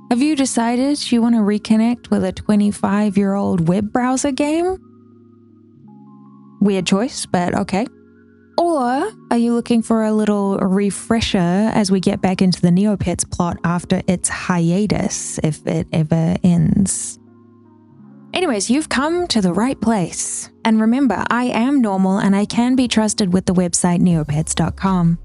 Have you decided you want to reconnect with a 25-year-old web browser game? Weird choice, but okay. Or are you looking for a little refresher as we get back into the Neopets plot after its hiatus, if it ever ends? Anyways, you've come to the right place. And remember, I am normal and I can be trusted with the website neopets.com.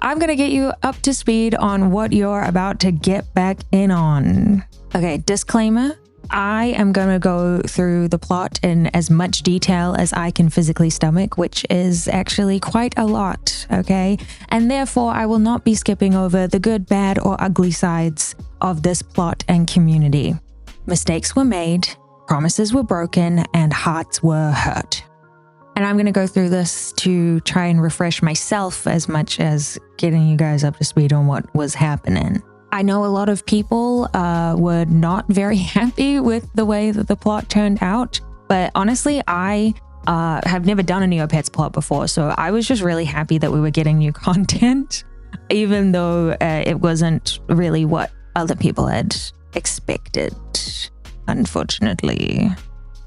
I'm going to get you up to speed on what you're about to get back in on. Okay, disclaimer. I am going to go through the plot in as much detail as I can physically stomach, which is actually quite a lot, okay? And therefore, I will not be skipping over the good, bad, or ugly sides of this plot and community. Mistakes were made, promises were broken, and hearts were hurt. And I'm going to go through this to try and refresh myself as much as getting you guys up to speed on what was happening. I know a lot of people were not very happy with the way that the plot turned out, but honestly, I have never done a Neopets plot before, so I was just really happy that we were getting new content, even though it wasn't really what other people had expected, unfortunately.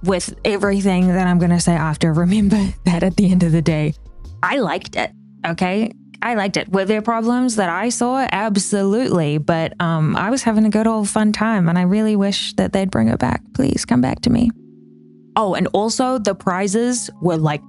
With everything that I'm going to say after, remember that at the end of the day, I liked it, okay? I liked it. Were there problems that I saw? Absolutely. But I was having a good old fun time and I really wish that they'd bring it back. Please come back to me. Oh, and also the prizes were like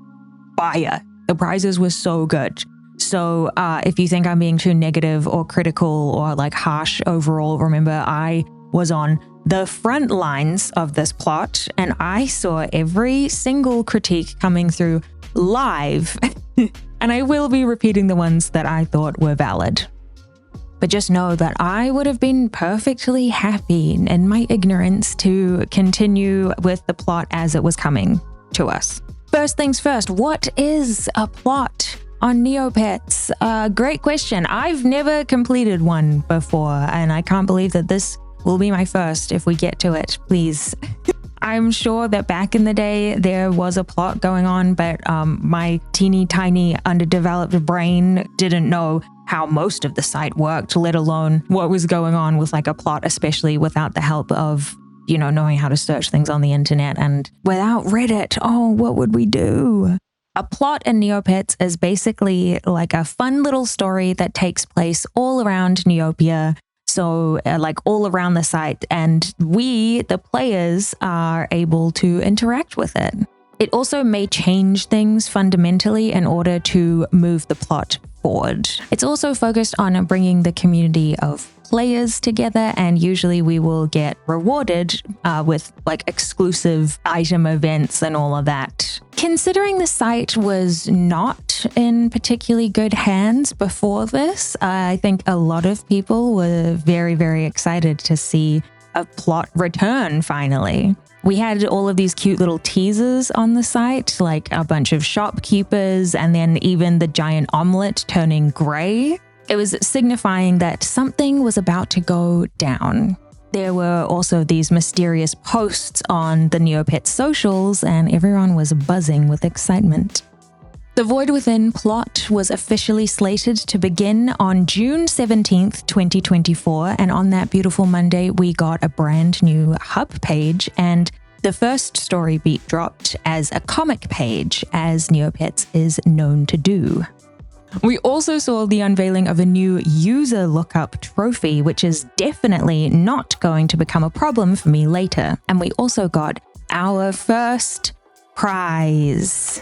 fire. The prizes were so good. So if you think I'm being too negative or critical or like harsh overall, remember I was on the front lines of this plot and I saw every single critique coming through live. And I will be repeating the ones that I thought were valid. But just know that I would have been perfectly happy in my ignorance to continue with the plot as it was coming to us. First things first, what is a plot on Neopets? Great question. I've never completed one before, and I can't believe that this will be my first if we get to it, please. I'm sure that back in the day there was a plot going on, but my teeny tiny underdeveloped brain didn't know how most of the site worked, let alone what was going on with like a plot, especially without the help of, you know, knowing how to search things on the internet. And without Reddit, oh, what would we do? A plot in Neopets is basically like a fun little story that takes place all around Neopia. So like all around the site, and we, the players, are able to interact with it. It also may change things fundamentally in order to move the plot forward. It's also focused on bringing the community of players together, and usually we will get rewarded with like exclusive item events and all of that. Considering the site was not in particularly good hands before this, I think a lot of people were very, very excited to see a plot return finally. We had all of these cute little teasers on the site, like a bunch of shopkeepers and then even the giant omelet turning gray. It was signifying that something was about to go down. There were also these mysterious posts on the Neopets socials, and everyone was buzzing with excitement. The Void Within plot was officially slated to begin on June 17th, 2024, and on that beautiful Monday, we got a brand new hub page, and the first story beat dropped as a comic page, as Neopets is known to do. We also saw the unveiling of a new user lookup trophy, which is definitely not going to become a problem for me later. And we also got our first prize.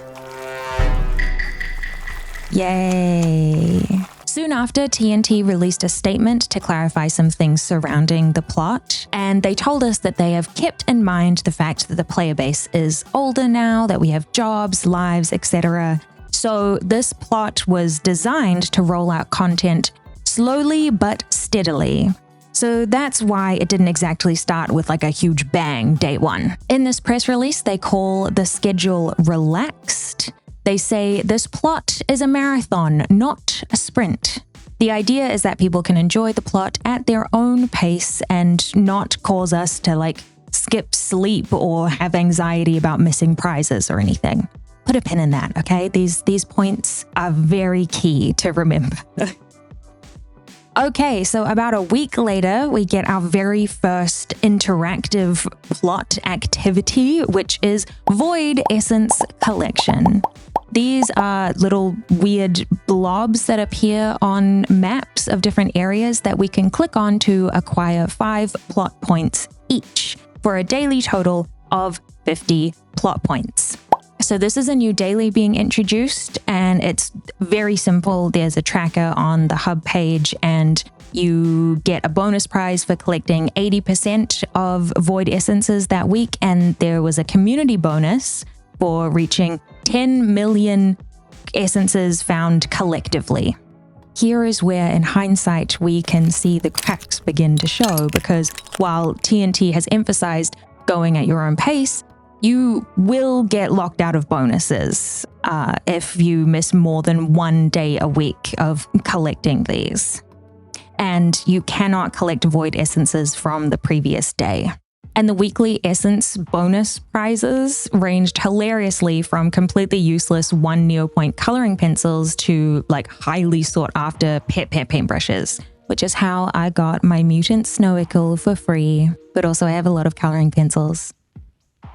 Yay! Soon after, TNT released a statement to clarify some things surrounding the plot, and they told us that they have kept in mind the fact that the player base is older now, that we have jobs, lives, etc. So this plot was designed to roll out content slowly but steadily. So that's why it didn't exactly start with like a huge bang day one. In this press release, they call the schedule relaxed. They say this plot is a marathon, not a sprint. The idea is that people can enjoy the plot at their own pace and not cause us to like skip sleep or have anxiety about missing prizes or anything. Put a pin in that, okay? These points are very key to remember. Okay, so about a week later, we get our very first interactive plot activity, which is Void Essence Collection. These are little weird blobs that appear on maps of different areas that we can click on to acquire 5 plot points each for a daily total of 50 plot points. So this is a new daily being introduced, and it's very simple. There's a tracker on the hub page, and you get a bonus prize for collecting 80% of void essences that week, and there was a community bonus for reaching 10 million essences found collectively. Here is where, in hindsight, we can see the cracks begin to show, because while TNT has emphasized going at your own pace, you will get locked out of bonuses if you miss more than 1 day a week of collecting these. And you cannot collect void essences from the previous day. And the weekly essence bonus prizes ranged hilariously from completely useless 1 Neopoint coloring pencils to like highly sought after pet paintbrushes, which is how I got my mutant Snowickle for free. But also I have a lot of coloring pencils.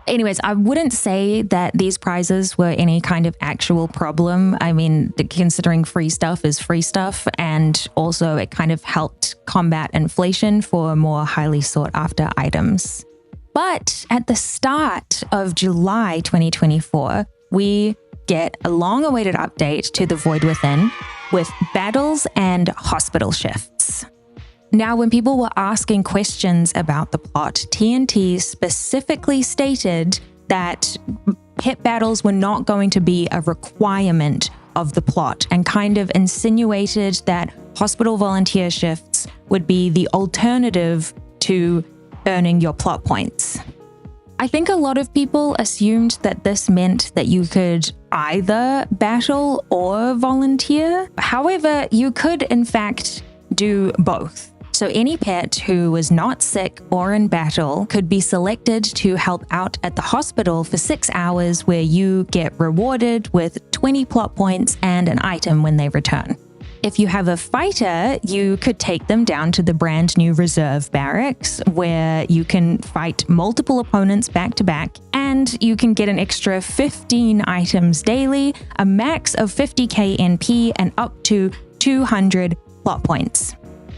Anyways, I wouldn't say that these prizes were any kind of actual problem. I mean, considering free stuff is free stuff, and also it kind of helped combat inflation for more highly sought after items. But at the start of July 2024, we get a long-awaited update to the Void Within with battles and hospital shifts. Now, when people were asking questions about the plot, TNT specifically stated that pit battles were not going to be a requirement of the plot, and kind of insinuated that hospital volunteer shifts would be the alternative to earning your plot points. I think a lot of people assumed that this meant that you could either battle or volunteer. However, you could in fact do both. So any pet who was not sick or in battle could be selected to help out at the hospital for 6 hours, where you get rewarded with 20 plot points and an item when they return. If you have a fighter, you could take them down to the brand new reserve barracks, where you can fight multiple opponents back to back, and you can get an extra 15 items daily, a max of 50k NP, and up to 200 plot points.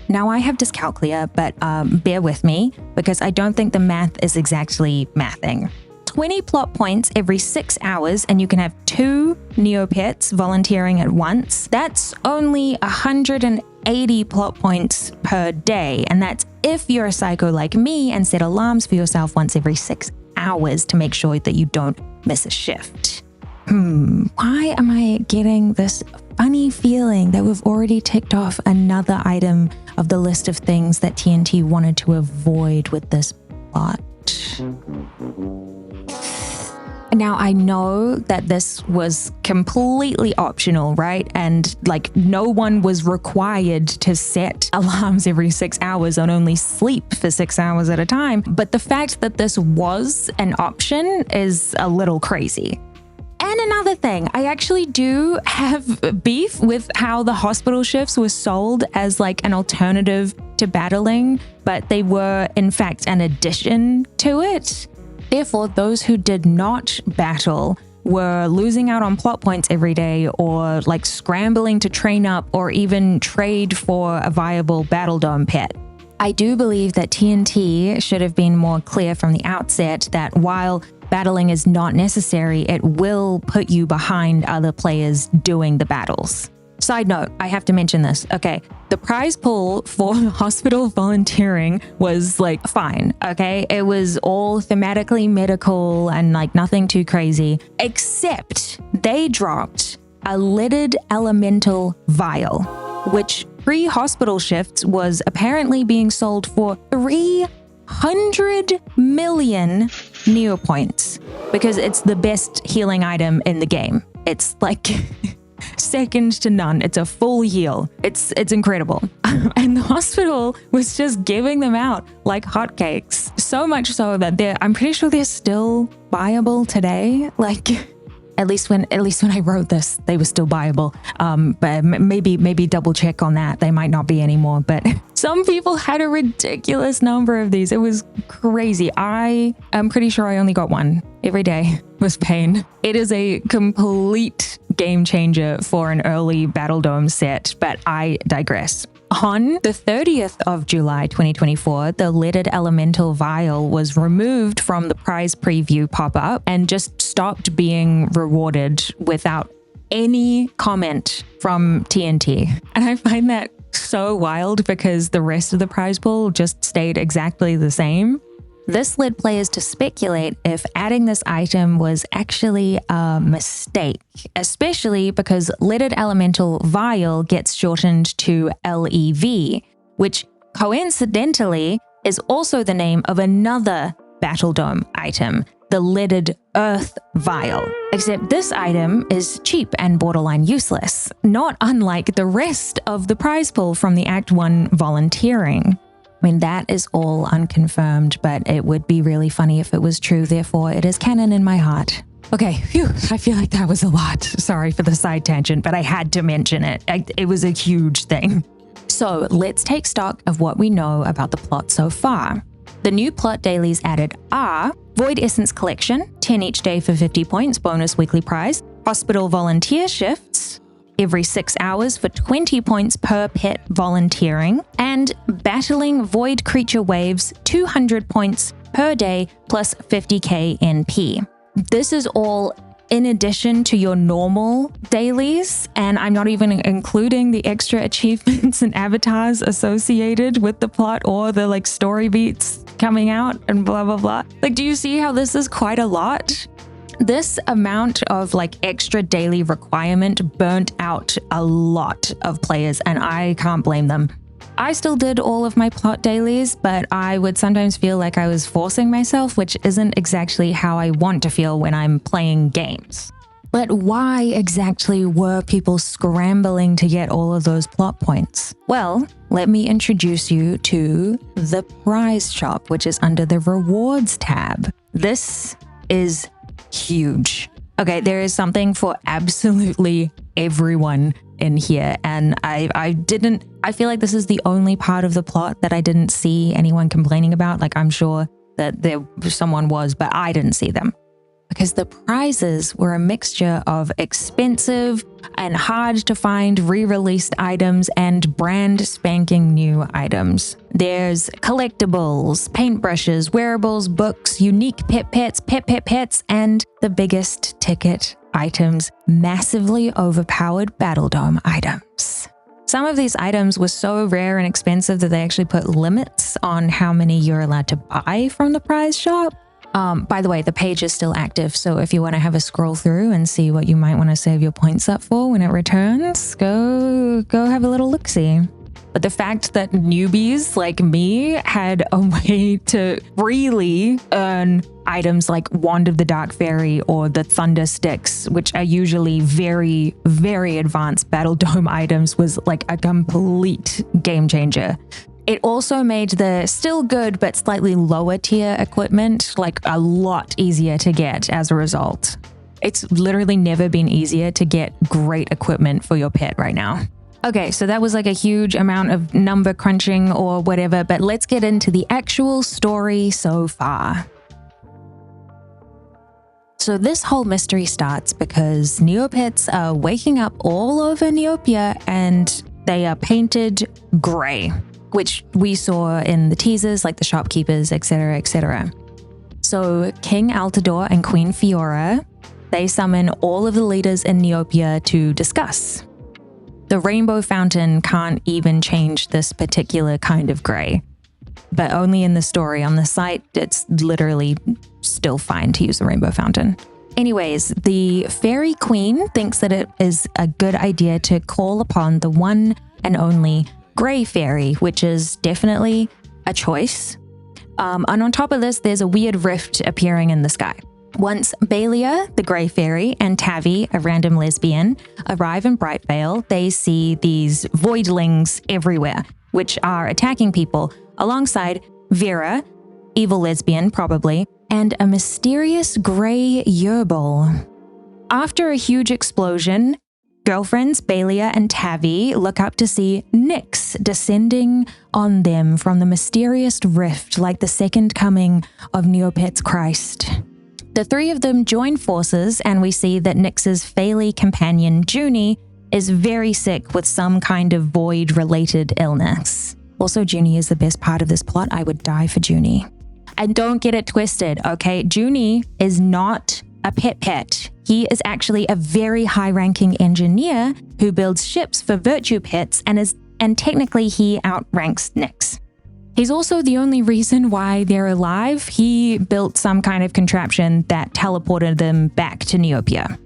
Now, I have dyscalculia, but bear with me, because I don't think the math is exactly mathing. 20 plot points every 6 hours, and you can have 2 Neopets volunteering at once. That's only 180 plot points per day, and that's if you're a psycho like me and set alarms for yourself once every 6 hours to make sure that you don't miss a shift. Why am I getting this funny feeling that we've already ticked off another item of the list of things that TNT wanted to avoid with this plot? Now, I know that this was completely optional, right? And like no one was required to set alarms every 6 hours and only sleep for 6 hours at a time. But the fact that this was an option is a little crazy. And another thing, I actually do have beef with how the hospital shifts were sold as like an alternative to battling, but they were in fact an addition to it. Therefore, those who did not battle were losing out on plot points every day, or like scrambling to train up or even trade for a viable Battledome pet. I do believe that TNT should have been more clear from the outset that while battling is not necessary, it will put you behind other players doing the battles. Side note, I have to mention this. Okay, the prize pool for hospital volunteering was like fine, okay? It was all thematically medical and like nothing too crazy, except they dropped a lidded elemental vial, which pre-hospital shifts was apparently being sold for 300 million Neopoints, because it's the best healing item in the game. It's like second to none. It's a full heal. It's incredible. And the hospital was just giving them out like hotcakes. So much so that I'm pretty sure they're still buyable today. Like, At least when I wrote this, they were still buyable. But maybe double check on that. They might not be anymore. But some people had a ridiculous number of these. It was crazy. I am pretty sure I only got one. Every day was pain. It is a complete game changer for an early Battledome set, but I digress. On the 30th of July 2024, the leaded elemental vial was removed from the prize preview pop-up and just stopped being rewarded without any comment from TNT. And I find that so wild because the rest of the prize pool just stayed exactly the same. This led players to speculate if adding this item was actually a mistake, especially because leaded elemental vial gets shortened to LEV, which coincidentally is also the name of another Battledome item, the leaded earth vial. Except this item is cheap and borderline useless, not unlike the rest of the prize pool from the Act 1 volunteering. I mean, that is all unconfirmed, but it would be really funny if it was true. Therefore, it is canon in my heart. Okay, phew, I feel like that was a lot. Sorry for the side tangent, but I had to mention it. It was a huge thing. So let's take stock of what we know about the plot so far. The new plot dailies added are Void Essence Collection, 10 each day for 50 points, bonus weekly prize, Hospital Volunteer Shifts, every 6 hours for 20 points per pet volunteering, and Battling Void Creature Waves, 200 points per day plus 50k NP. This is all in addition to your normal dailies, and I'm not even including the extra achievements and avatars associated with the plot or the story beats coming out and blah blah blah. Do you see how this is quite a lot? This amount of extra daily requirement burnt out a lot of players, and I can't blame them. I still did all of my plot dailies, but I would sometimes feel like I was forcing myself, which isn't exactly how I want to feel when I'm playing games. But why exactly were people scrambling to get all of those plot points? Well, let me introduce you to the prize shop, which is under the rewards tab. This is huge. Okay, there is something for absolutely everyone in here, and I feel like this is the only part of the plot that I didn't see anyone complaining about. I'm sure that someone was, but I didn't see them. Because the prizes were a mixture of expensive and hard to find re-released items and brand spanking new items. There's collectibles, paintbrushes, wearables, books, unique pets, and the biggest ticket items, massively overpowered Battledome items. Some of these items were so rare and expensive that they actually put limits on how many you're allowed to buy from the prize shop. By the way, the page is still active, so if you want to have a scroll through and see what you might want to save your points up for when it returns, go have a little look-see. But the fact that newbies like me had a way to freely earn items like Wand of the Dark Fairy or the Thunder Sticks, which are usually very, very advanced Battledome items, was a complete game changer. It also made the still good but slightly lower tier equipment a lot easier to get as a result. It's literally never been easier to get great equipment for your pet right now. Okay, so that was a huge amount of number crunching or whatever, but let's get into the actual story so far. So this whole mystery starts because Neopets are waking up all over Neopia and they are painted gray, which we saw in the teasers, the shopkeepers, etc., etc. So King Altador and Queen Fiora, they summon all of the leaders in Neopia to discuss. The rainbow fountain can't even change this particular kind of gray, but only in the story. On the site, it's literally still fine to use the rainbow fountain. Anyways, the fairy queen thinks that it is a good idea to call upon the one and only Grey Fairy, which is definitely a choice. And on top of this, there's a weird rift appearing in the sky. Once Balia, the Grey Fairy, and Tavi, a random lesbian, arrive in Brightvale, they see these voidlings everywhere, which are attacking people, alongside Vera, evil lesbian probably, and a mysterious grey yerbal. After a huge explosion, girlfriends Baelia and Tavi look up to see Nyx descending on them from the mysterious rift like the second coming of Neopets Christ. The three of them join forces, and we see that Nyx's Faerie companion Junie is very sick with some kind of void-related illness. Also, Junie is the best part of this plot. I would die for Junie. And don't get it twisted, okay? Junie is not a pet. He is actually a very high-ranking engineer who builds ships for virtue pets, and technically he outranks Nyx. He's also the only reason why they're alive. He built some kind of contraption that teleported them back to Neopia.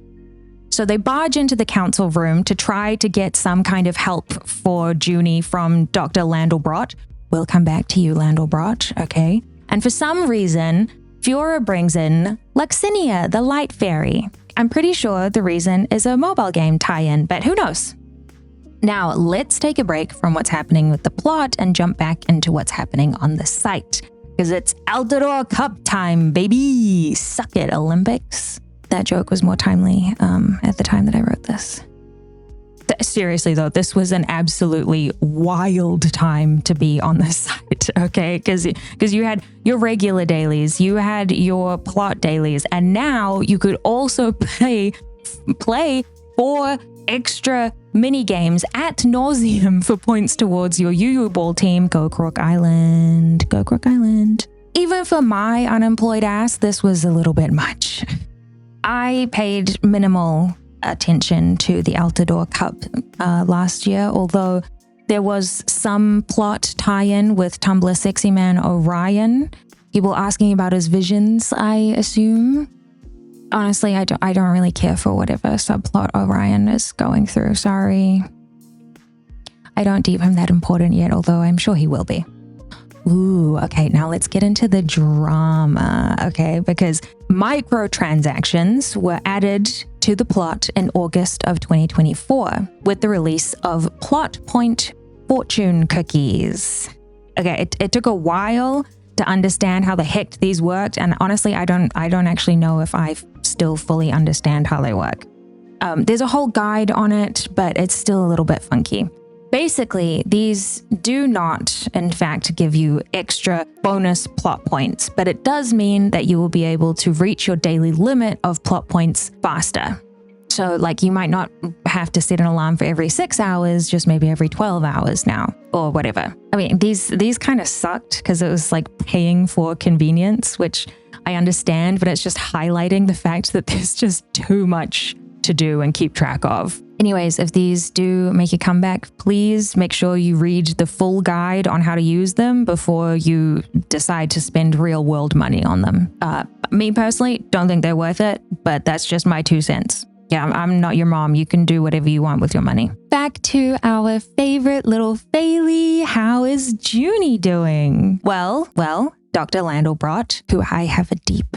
So they barge into the council room to try to get some kind of help for Junie from Dr. Landelbrot. We'll come back to you, Landelbrot, okay? And for some reason, Fiora brings in Luxinia, the light fairy. I'm pretty sure the reason is a mobile game tie-in, but who knows? Now, let's take a break from what's happening with the plot and jump back into what's happening on the site. Because it's Altador Cup time, baby! Suck it, Olympics. That joke was more timely at the time that I wrote this. Seriously though, this was an absolutely wild time to be on this site, okay? Because you had your regular dailies, you had your plot dailies, and now you could also play 4 extra mini games at nauseum for points towards your UU Ball team. Go Crook Island, go Crook Island. Even for my unemployed ass, this was a little bit much. I paid minimal attention to the Altador Cup last year, although there was some plot tie-in with Tumblr sexy man Orion. People asking about his visions, I assume. Honestly, I don't really care for whatever subplot Orion is going through, sorry. I don't deem him that important yet, although I'm sure he will be. Ooh, okay, now let's get into the drama, okay? Because microtransactions were added to the plot in August of 2024 with the release of Plot Point Fortune Cookies. Okay, it took a while to understand how the heck these worked, and honestly, I don't actually know if I still fully understand how they work. There's a whole guide on it, but it's still a little bit funky. Basically, these do not, in fact, give you extra bonus plot points, but it does mean that you will be able to reach your daily limit of plot points faster. So, like, you might not have to set an alarm for every 6 hours, just maybe every 12 hours now, or whatever. I mean, these kind of sucked because it was like paying for convenience, which I understand, but it's just highlighting the fact that there's just too much to do and keep track of. Anyways, if these do make a comeback, please make sure you read the full guide on how to use them before you decide to spend real world money on them. Me personally, don't think they're worth it, but that's just my 2 cents. Yeah, I'm not your mom. You can do whatever you want with your money. Back to our favorite little Faerie. How is Junie doing? Well, Dr. Landelbrot, who I have a deep,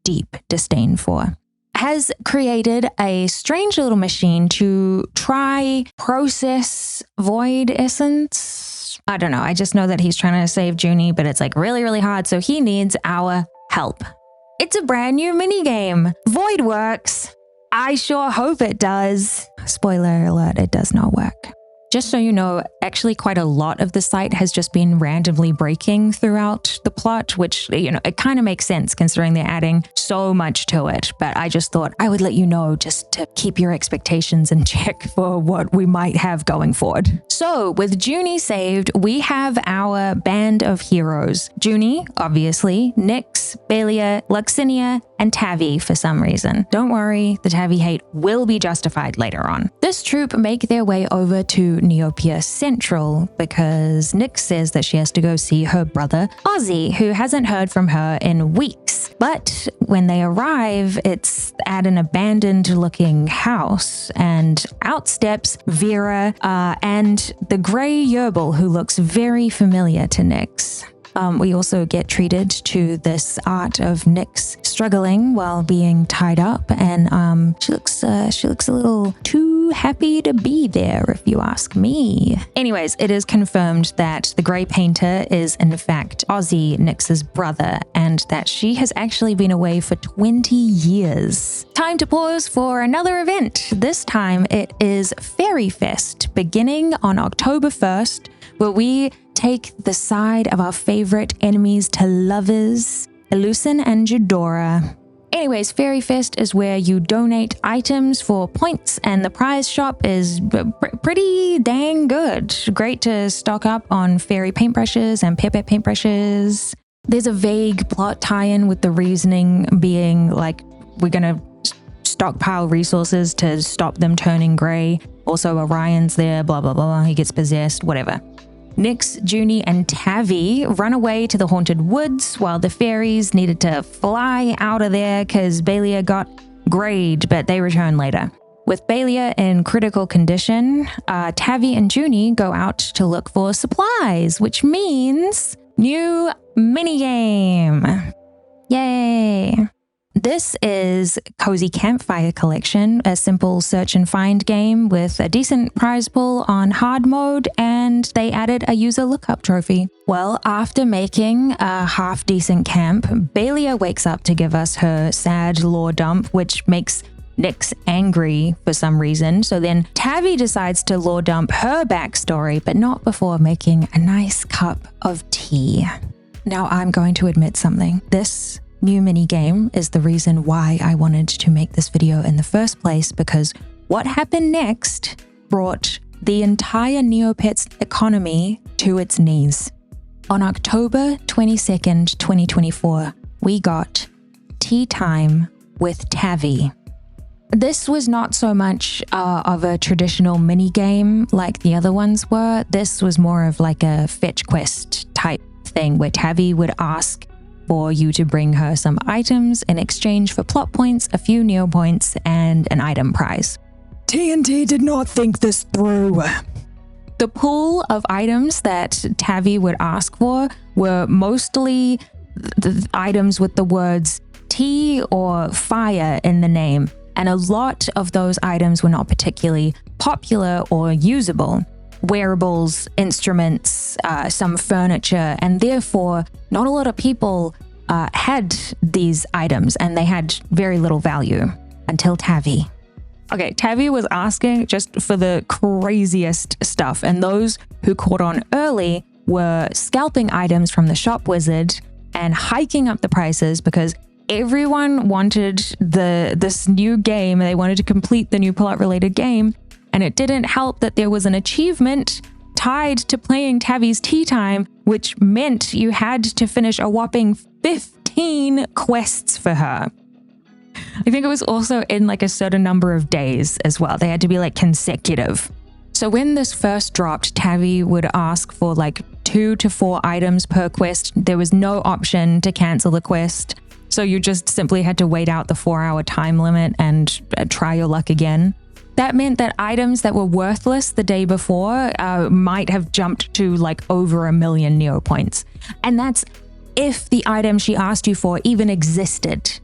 deep disdain for, has created a strange little machine to try process void essence. I don't know. I just know that he's trying to save Junie, but it's like really, really hard. So he needs our help. It's a brand new minigame. Void works. I sure hope it does. Spoiler alert, it does not work. Just so you know, actually quite a lot of the site has just been randomly breaking throughout the plot, which, you know, it kind of makes sense considering they're adding so much to it. But I just thought I would let you know just to keep your expectations in check for what we might have going forward. So with Junie saved, we have our band of heroes. Junie, obviously, Nyx, Baelia, Luxinia, and Tavi for some reason. Don't worry, the Tavi hate will be justified later on. This troop make their way over to Neopia Central because Nyx says that she has to go see her brother Ozzy, who hasn't heard from her in weeks. But when they arrive, it's at an abandoned looking house, and out steps Vera and the grey Yerbal, who looks very familiar to Nyx. We also get treated to this art of Nyx struggling while being tied up, and she looks a little too too happy to be there, if you ask me. Anyways, it is confirmed that the Grey Painter is in fact Ozzy, Nyx's brother, and that she has actually been away for 20 years. Time to pause for another event. This time it is Faerie Fest, beginning on October 1st, where we take the side of our favorite enemies to lovers, Elucin and Eudora. Anyways, Faerie Fest is where you donate items for points, and the prize shop is pretty dang good. Great to stock up on fairy paintbrushes and Pepe paintbrushes. There's a vague plot tie-in with the reasoning being like, we're gonna stockpile resources to stop them turning grey. Also, Orion's there, blah, blah, blah, he gets possessed, whatever. Nyx, Junie, and Tavi run away to the haunted woods while the fairies needed to fly out of there because Balia got grayed, but they return later. With Balia in critical condition, Tavi and Junie go out to look for supplies, which means new minigame. Yay! This is Cozy Campfire Collection, a simple search and find game with a decent prize pool on hard mode, and they added a user lookup trophy. Well, after making a half-decent camp, Balia wakes up to give us her sad lore dump, which makes Nyx angry for some reason. So then Tavi decides to lore dump her backstory, but not before making a nice cup of tea. Now I'm going to admit something. This new minigame is the reason why I wanted to make this video in the first place, because what happened next brought the entire Neopets economy to its knees. On October 22nd, 2024, we got Tea Time with Tavi. This was not so much of a traditional minigame like the other ones were. This was more of like a fetch quest type thing where Tavi would ask for you to bring her some items in exchange for plot points, a few Neo points, and an item prize. TNT did not think this through. The pool of items that Tavi would ask for were mostly the items with the words tea or fire in the name, and a lot of those items were not particularly popular or usable. Wearables, instruments, some furniture, and therefore not a lot of people had these items, and they had very little value until Tavi. Okay, Tavi was asking just for the craziest stuff, and those who caught on early were scalping items from the shop wizard and hiking up the prices because everyone wanted this new game. They wanted to complete the new plot-related game. And it didn't help that there was an achievement tied to playing Tavi's Tea Time, which meant you had to finish a whopping 15 quests for her. I think it was also in like a certain number of days as well. They had to be like consecutive. So when this first dropped, Tavi would ask for like 2 to 4 items per quest. There was no option to cancel the quest. So you just simply had to wait out the 4-hour time limit and try your luck again. That meant that items that were worthless the day before might have jumped to like over 1 million Neo points. And that's if the item she asked you for even existed.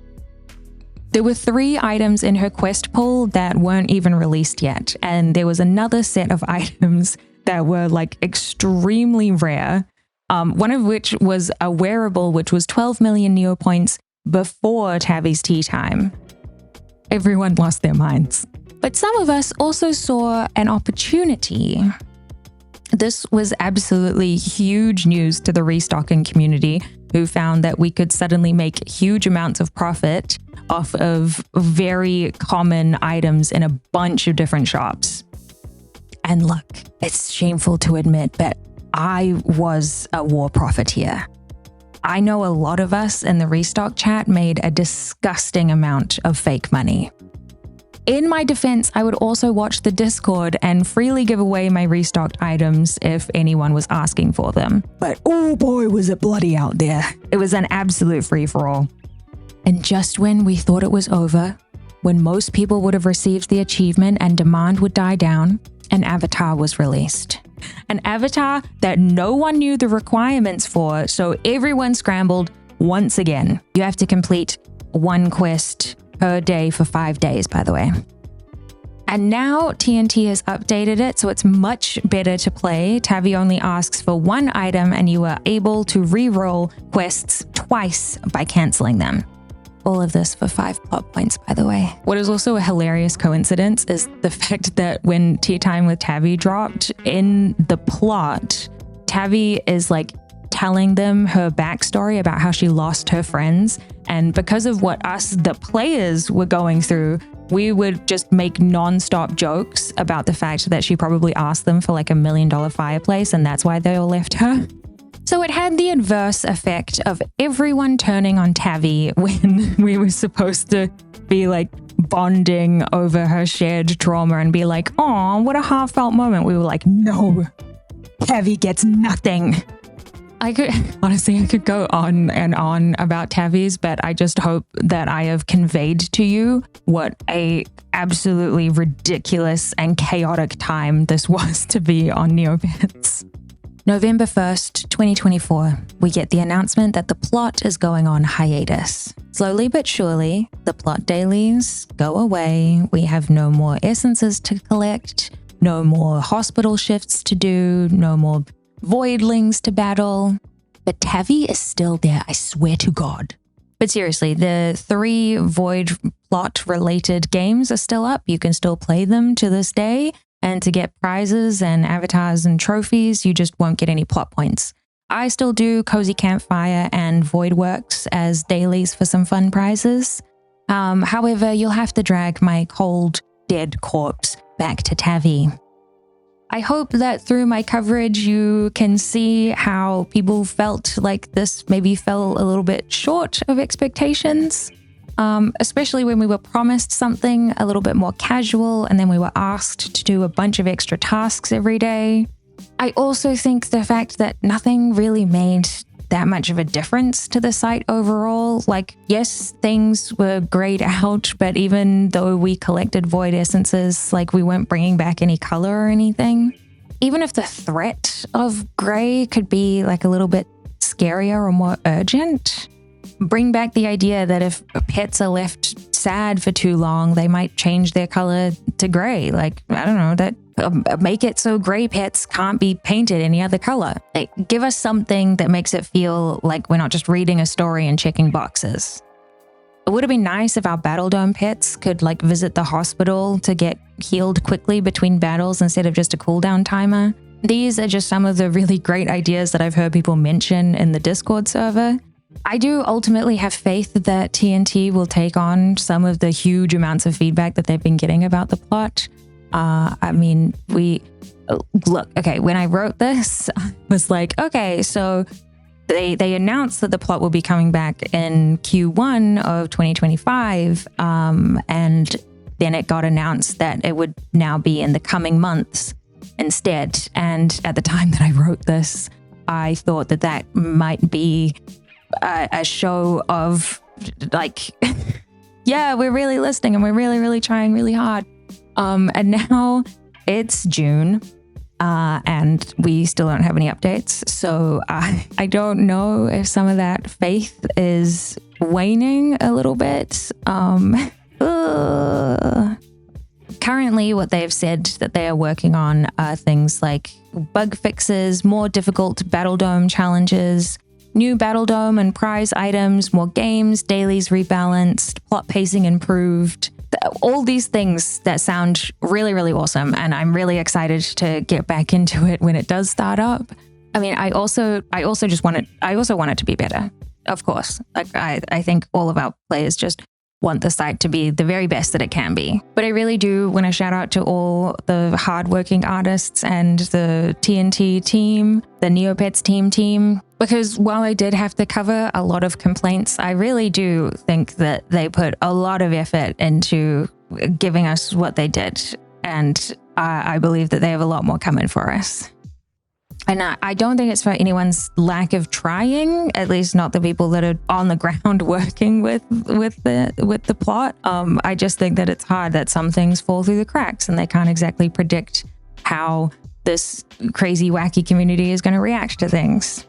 There were 3 items in her quest pool that weren't even released yet. And there was another set of items that were like extremely rare. One of which was a wearable, which was 12 million Neo points before Tavi's Tea Time. Everyone lost their minds. But some of us also saw an opportunity. This was absolutely huge news to the restocking community, who found that we could suddenly make huge amounts of profit off of very common items in a bunch of different shops. And look, it's shameful to admit, but I was a war profiteer. I know a lot of us in the restock chat made a disgusting amount of fake money. In my defense, I would also watch the Discord and freely give away my restocked items if anyone was asking for them. But oh boy, was it bloody out there. It was an absolute free-for-all. And just when we thought it was over, when most people would have received the achievement and demand would die down, an avatar was released. An avatar that no one knew the requirements for, so everyone scrambled once again. You have to complete 1 quest per day for 5 days, by the way. And now TNT has updated it, so it's much better to play. Tavi only asks for one item, and you are able to re-roll quests twice by canceling them. All of this for 5 plot points, by the way. What is also a hilarious coincidence is the fact that when Tea Time with Tavi dropped, in the plot, Tavi is like telling them her backstory about how she lost her friends. And because of what us, the players, were going through, we would just make non-stop jokes about the fact that she probably asked them for like $1 million fireplace, and that's why they all left her. So it had the adverse effect of everyone turning on Tavi when we were supposed to be like bonding over her shared trauma and be like, "Aw, what a heartfelt moment." We were like, "No, Tavi gets nothing." I could go on and on about Tavi's, but I just hope that I have conveyed to you what a absolutely ridiculous and chaotic time this was to be on Neopets. November 1st, 2024, we get the announcement that the plot is going on hiatus. Slowly but surely, the plot dailies go away. We have no more essences to collect, no more hospital shifts to do, no more voidlings to battle. But Tavi is still there, I swear to God. But seriously, the 3 void plot related games are still up. You can still play them to this day. And to get prizes and avatars and trophies, you just won't get any plot points. I still do Cozy Campfire and Voidworks as dailies for some fun prizes. However, you'll have to drag my cold, dead corpse back to Tavi. I hope that through my coverage, you can see how people felt like this maybe fell a little bit short of expectations. Especially when we were promised something a little bit more casual and then we were asked to do a bunch of extra tasks every day. I also think the fact that nothing really made that much of a difference to the site overall. Like, yes, things were grayed out, but even though we collected void essences, like we weren't bringing back any color or anything. Even if the threat of gray could be like a little bit scarier or more urgent, bring back the idea that if pets are left sad for too long, they might change their color to gray. Like, I don't know, that make it so gray pets can't be painted any other color. Like, give us something that makes it feel like we're not just reading a story and checking boxes. It would have been nice if our Battledome pets could like visit the hospital to get healed quickly between battles instead of just a cooldown timer. These are just some of the really great ideas that I've heard people mention in the Discord server. I do ultimately have faith that TNT will take on some of the huge amounts of feedback that they've been getting about the plot. I mean, when I wrote this, I was like, okay, so they announced that the plot will be coming back in Q1 of 2025, and then it got announced that it would now be in the coming months instead. And at the time that I wrote this, I thought that might be a show of like, yeah, we're really listening and we're really, really trying really hard. And now it's June, and we still don't have any updates. So I don't know if some of that faith is waning a little bit. Currently, what they've said that they are working on are things like bug fixes, more difficult Battledome challenges, new Battledome and prize items, more games, dailies rebalanced, plot pacing improved. All these things that sound really, really awesome. And I'm really excited to get back into it when it does start up. I mean, I also want it to be better, of course. Like I think all of our players just want the site to be the very best that it can be. But I really do want to shout out to all the hardworking artists and the TNT team, the Neopets team, because while I did have to cover a lot of complaints, I really do think that they put a lot of effort into giving us what they did. And I believe that they have a lot more coming for us. And I don't think it's for anyone's lack of trying, at least not the people that are on the ground working with the plot. I just think that it's hard that some things fall through the cracks and they can't exactly predict how this crazy, wacky community is going to react to things.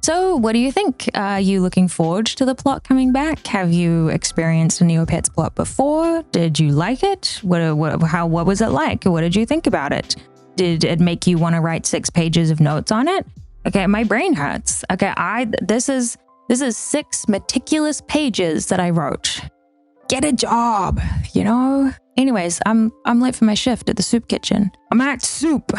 So what do you think? Are you looking forward to the plot coming back? Have you experienced a Neopets plot before? Did you like it? What was it like? What did you think about it? Did it make you want to write 6 pages of notes on it? Okay, my brain hurts. Okay, this is 6 meticulous pages that I wrote. Get a job, you know? Anyways, I'm late for my shift at the soup kitchen. I'm at soup.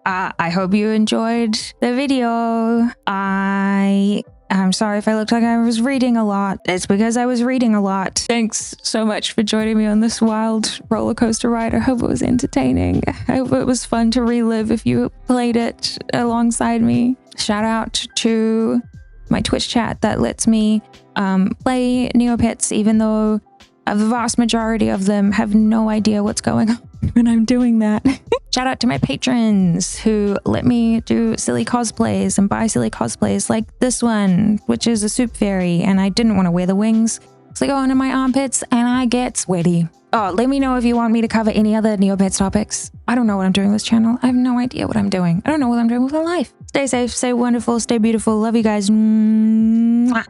I hope you enjoyed the video. I'm sorry if I looked like I was reading a lot. It's because I was reading a lot. Thanks so much for joining me on this wild roller coaster ride. I hope it was entertaining. I hope it was fun to relive if you played it alongside me. Shout out to my Twitch chat that lets me play Neopets, even though the vast majority of them have no idea what's going on when I'm doing that. Shout out to my patrons who let me do silly cosplays and buy silly cosplays like this one, which is a soup fairy, and I didn't want to wear the wings, so they go into my armpits and I get sweaty. Oh, let me know if you want me to cover any other Neopets topics. I don't know what I'm doing with this channel. I have no idea what I'm doing. I don't know what I'm doing with my life. Stay safe, stay wonderful, stay beautiful. Love you guys. Mwah.